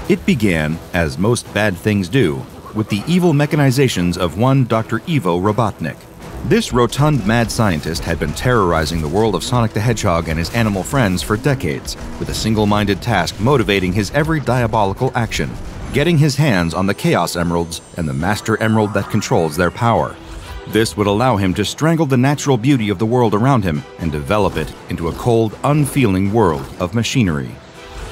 It began, as most bad things do, with the evil mechanizations of one Dr. Ivo Robotnik. This rotund mad scientist had been terrorizing the world of Sonic the Hedgehog and his animal friends for decades, with a single-minded task motivating his every diabolical action: getting his hands on the Chaos Emeralds and the Master Emerald that controls their power. This would allow him to strangle the natural beauty of the world around him and develop it into a cold, unfeeling world of machinery.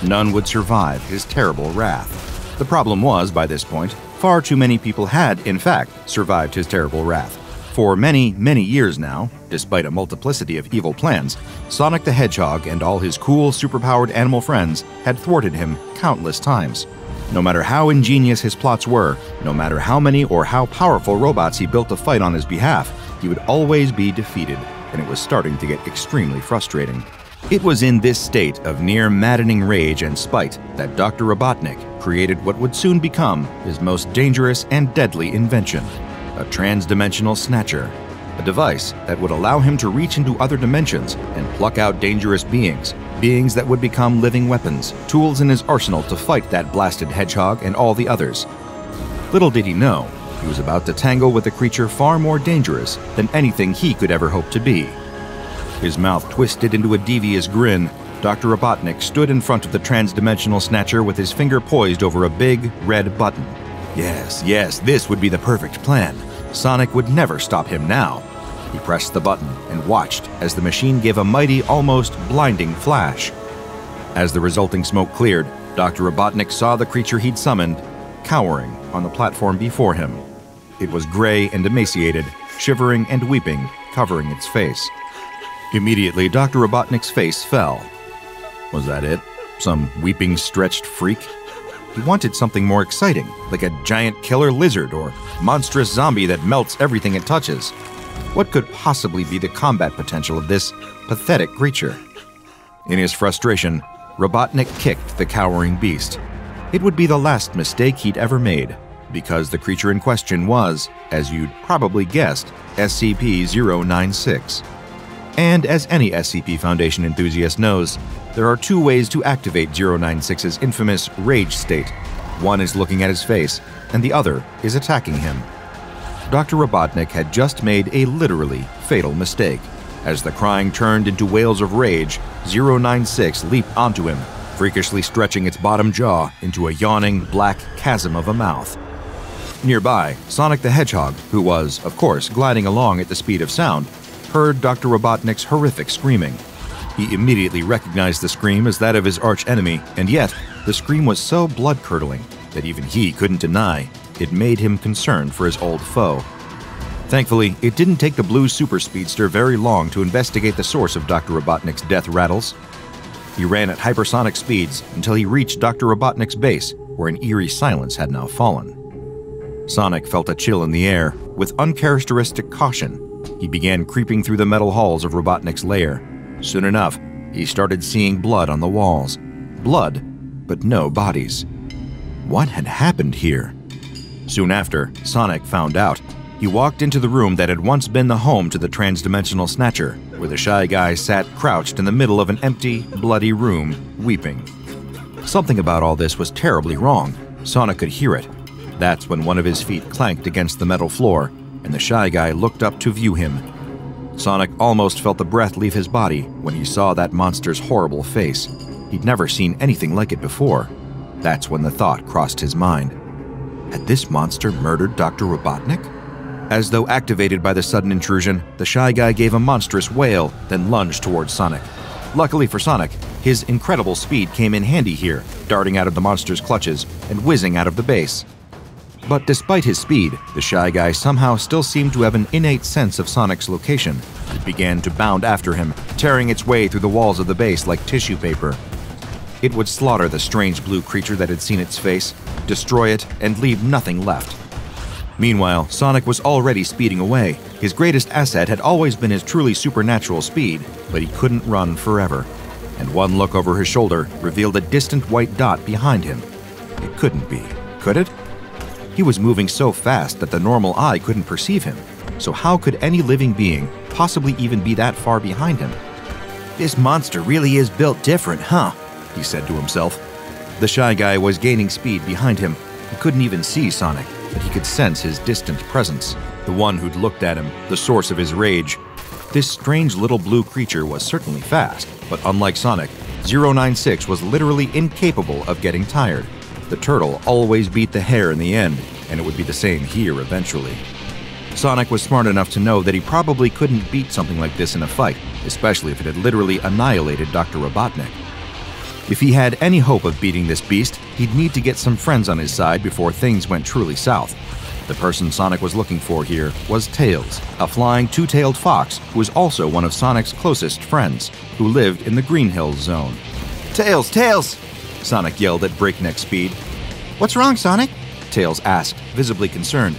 None would survive his terrible wrath. The problem was, by this point, far too many people had, in fact, survived his terrible wrath. For many, many years now, despite a multiplicity of evil plans, Sonic the Hedgehog and all his cool, superpowered animal friends had thwarted him countless times. No matter how ingenious his plots were, no matter how many or how powerful robots he built to fight on his behalf, he would always be defeated, and it was starting to get extremely frustrating. It was in this state of near maddening rage and spite that Dr. Robotnik created what would soon become his most dangerous and deadly invention: a trans-dimensional snatcher, a device that would allow him to reach into other dimensions and pluck out dangerous beings that would become living weapons, tools in his arsenal to fight that blasted hedgehog and all the others. Little did he know, he was about to tangle with a creature far more dangerous than anything he could ever hope to be. His mouth twisted into a devious grin, Dr. Robotnik stood in front of the trans-dimensional snatcher with his finger poised over a big, red button. Yes, this would be the perfect plan. Sonic would never stop him now. He pressed the button and watched as the machine gave a mighty, almost blinding flash. As the resulting smoke cleared, Dr. Robotnik saw the creature he'd summoned cowering on the platform before him. It was gray and emaciated, shivering and weeping, covering its face. Immediately, Dr. Robotnik's face fell. Was that it? Some weeping, stretched freak? He wanted something more exciting, like a giant killer lizard or monstrous zombie that melts everything it touches. What could possibly be the combat potential of this pathetic creature? In his frustration, Robotnik kicked the cowering beast. It would be the last mistake he'd ever made, because the creature in question was, as you'd probably guessed, SCP-096. And as any SCP Foundation enthusiast knows, there are two ways to activate 096's infamous rage state. One is looking at his face, and the other is attacking him. Dr. Robotnik had just made a literally fatal mistake. As the crying turned into wails of rage, 096 leaped onto him, freakishly stretching its bottom jaw into a yawning black chasm of a mouth. Nearby, Sonic the Hedgehog, who was, of course, gliding along at the speed of sound, heard Dr. Robotnik's horrific screaming. He immediately recognized the scream as that of his arch-enemy, and yet the scream was so blood-curdling that even he couldn't deny it made him concerned for his old foe. Thankfully, it didn't take the blue super speedster very long to investigate the source of Dr. Robotnik's death rattles. He ran at hypersonic speeds until he reached Dr. Robotnik's base, where an eerie silence had now fallen. Sonic felt a chill in the air. With uncharacteristic caution, he began creeping through the metal halls of Robotnik's lair. Soon enough, he started seeing blood on the walls. Blood, but no bodies. What had happened here? Soon after, Sonic found out. He walked into the room that had once been the home to the trans-dimensional snatcher, where the Shy Guy sat crouched in the middle of an empty, bloody room, weeping. Something about all this was terribly wrong. Sonic could hear it. That's when one of his feet clanked against the metal floor, and the Shy Guy looked up to view him. Sonic almost felt the breath leave his body when he saw that monster's horrible face. He'd never seen anything like it before. That's when the thought crossed his mind. Had this monster murdered Dr. Robotnik? As though activated by the sudden intrusion, the Shy Guy gave a monstrous wail, then lunged towards Sonic. Luckily for Sonic, his incredible speed came in handy here, darting out of the monster's clutches and whizzing out of the base. But despite his speed, the Shy Guy somehow still seemed to have an innate sense of Sonic's location. It began to bound after him, tearing its way through the walls of the base like tissue paper. It would slaughter the strange blue creature that had seen its face, destroy it, and leave nothing left. Meanwhile, Sonic was already speeding away. His greatest asset had always been his truly supernatural speed, but he couldn't run forever. And one look over his shoulder revealed a distant white dot behind him. It couldn't be, could it? He was moving so fast that the normal eye couldn't perceive him. So how could any living being possibly even be that far behind him? "This monster really is built different, huh?" he said to himself. The Shy Guy was gaining speed behind him. He couldn't even see Sonic, but he could sense his distant presence, the one who'd looked at him, the source of his rage. This strange little blue creature was certainly fast, but unlike Sonic, 096 was literally incapable of getting tired. The turtle always beat the hare in the end, and it would be the same here eventually. Sonic was smart enough to know that he probably couldn't beat something like this in a fight, especially if it had literally annihilated Dr. Robotnik. If he had any hope of beating this beast, he'd need to get some friends on his side before things went truly south. The person Sonic was looking for here was Tails, a flying two-tailed fox who was also one of Sonic's closest friends, who lived in the Green Hills zone. "Tails! Tails!" Sonic yelled at breakneck speed. "What's wrong, Sonic?" Tails asked, visibly concerned.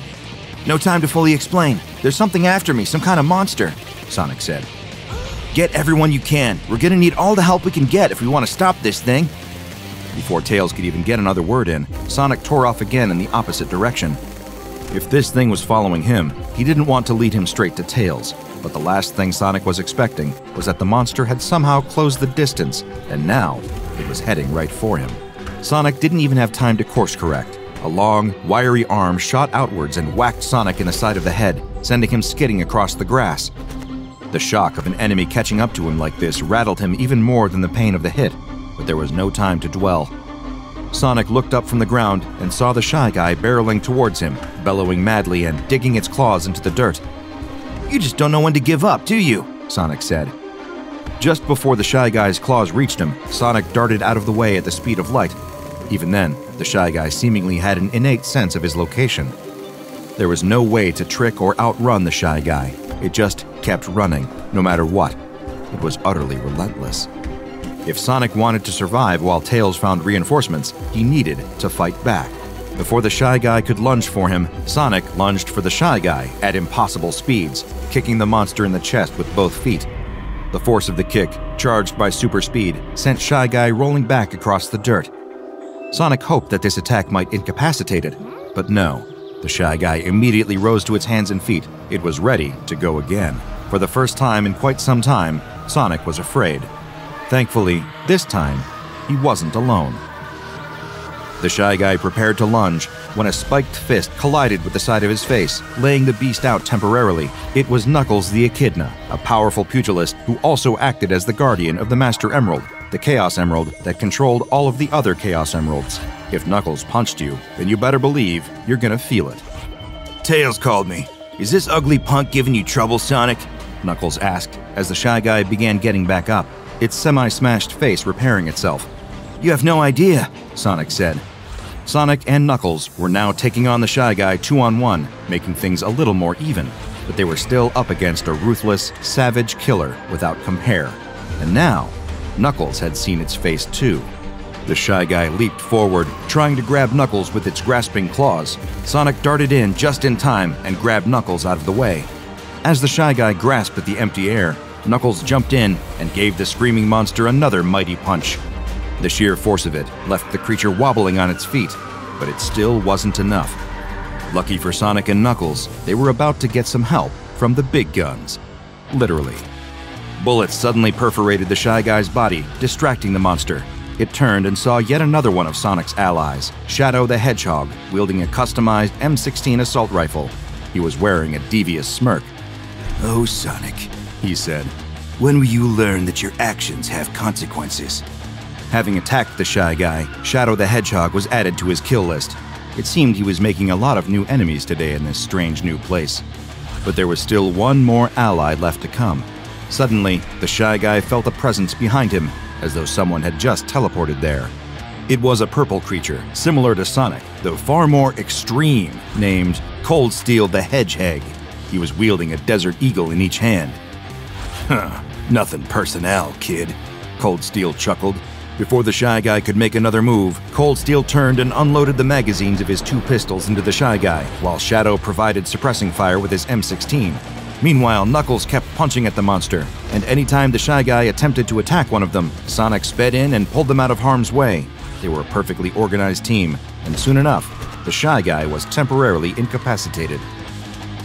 "No time to fully explain. There's something after me, some kind of monster," Sonic said. "Get everyone you can. We're gonna need all the help we can get if we want to stop this thing." Before Tails could even get another word in, Sonic tore off again in the opposite direction. If this thing was following him, he didn't want to lead him straight to Tails, but the last thing Sonic was expecting was that the monster had somehow closed the distance, and now it was heading right for him. Sonic didn't even have time to course correct. A long, wiry arm shot outwards and whacked Sonic in the side of the head, sending him skidding across the grass. The shock of an enemy catching up to him like this rattled him even more than the pain of the hit, but there was no time to dwell. Sonic looked up from the ground and saw the Shy Guy barreling towards him, bellowing madly and digging its claws into the dirt. "You just don't know when to give up, do you?" Sonic said. Just before the Shy Guy's claws reached him, Sonic darted out of the way at the speed of light. Even then, the Shy Guy seemingly had an innate sense of his location. There was no way to trick or outrun the Shy Guy. It just kept running, no matter what. It was utterly relentless. If Sonic wanted to survive while Tails found reinforcements, he needed to fight back. Before the Shy Guy could lunge for him, Sonic lunged for the Shy Guy at impossible speeds, kicking the monster in the chest with both feet. The force of the kick, charged by super speed, sent Shy Guy rolling back across the dirt. Sonic hoped that this attack might incapacitate it, but no. The Shy Guy immediately rose to its hands and feet. It was ready to go again. For the first time in quite some time, Sonic was afraid. Thankfully, this time, he wasn't alone. The Shy Guy prepared to lunge when a spiked fist collided with the side of his face, laying the beast out temporarily. It was Knuckles the Echidna, a powerful pugilist who also acted as the guardian of the Master Emerald, the Chaos Emerald that controlled all of the other Chaos Emeralds. If Knuckles punched you, then you better believe you're gonna feel it. "Tails called me. Is this ugly punk giving you trouble, Sonic?" Knuckles asked as the Shy Guy began getting back up, its semi-smashed face repairing itself. "You have no idea," Sonic said. Sonic and Knuckles were now taking on the Shy Guy 2-on-1, making things a little more even, but they were still up against a ruthless, savage killer without compare. And now, Knuckles had seen its face too. The Shy Guy leaped forward, trying to grab Knuckles with its grasping claws. Sonic darted in just in time and grabbed Knuckles out of the way. As the Shy Guy grasped at the empty air, Knuckles jumped in and gave the screaming monster another mighty punch. The sheer force of it left the creature wobbling on its feet, but it still wasn't enough. Lucky for Sonic and Knuckles, they were about to get some help from the big guns. Literally. Bullets suddenly perforated the Shy Guy's body, distracting the monster. It turned and saw yet another one of Sonic's allies, Shadow the Hedgehog, wielding a customized M16 assault rifle. He was wearing a devious smirk. "Oh, Sonic," he said, "when will you learn that your actions have consequences?" Having attacked the Shy Guy, Shadow the Hedgehog was added to his kill list. It seemed he was making a lot of new enemies today in this strange new place. But there was still one more ally left to come. Suddenly, the Shy Guy felt a presence behind him, as though someone had just teleported there. It was a purple creature, similar to Sonic, though far more extreme, named Cold Steel the Hedgehog. He was wielding a desert eagle in each hand. "Huh, nothing personnel, kid," Cold Steel chuckled. Before the Shy Guy could make another move, Cold Steel turned and unloaded the magazines of his two pistols into the Shy Guy, while Shadow provided suppressing fire with his M16. Meanwhile, Knuckles kept punching at the monster, and anytime the Shy Guy attempted to attack one of them, Sonic sped in and pulled them out of harm's way. They were a perfectly organized team, and soon enough, the Shy Guy was temporarily incapacitated.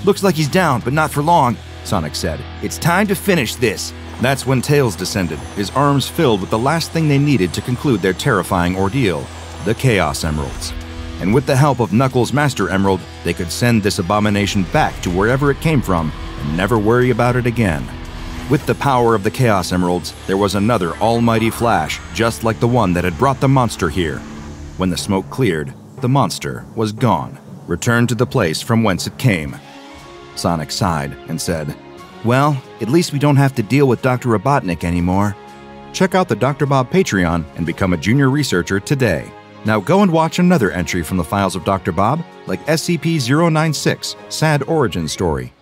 "Looks like he's down, but not for long," Sonic said. "It's time to finish this." That's when Tails descended, his arms filled with the last thing they needed to conclude their terrifying ordeal, the Chaos Emeralds. And with the help of Knuckles' Master Emerald, they could send this abomination back to wherever it came from and never worry about it again. With the power of the Chaos Emeralds, there was another almighty flash, just like the one that had brought the monster here. When the smoke cleared, the monster was gone, returned to the place from whence it came. Sonic sighed and said, "Well, at least we don't have to deal with Dr. Robotnik anymore." Check out the Dr. Bob Patreon and become a junior researcher today. Now go and watch another entry from the files of Dr. Bob, like SCP-096, Sad Origin Story.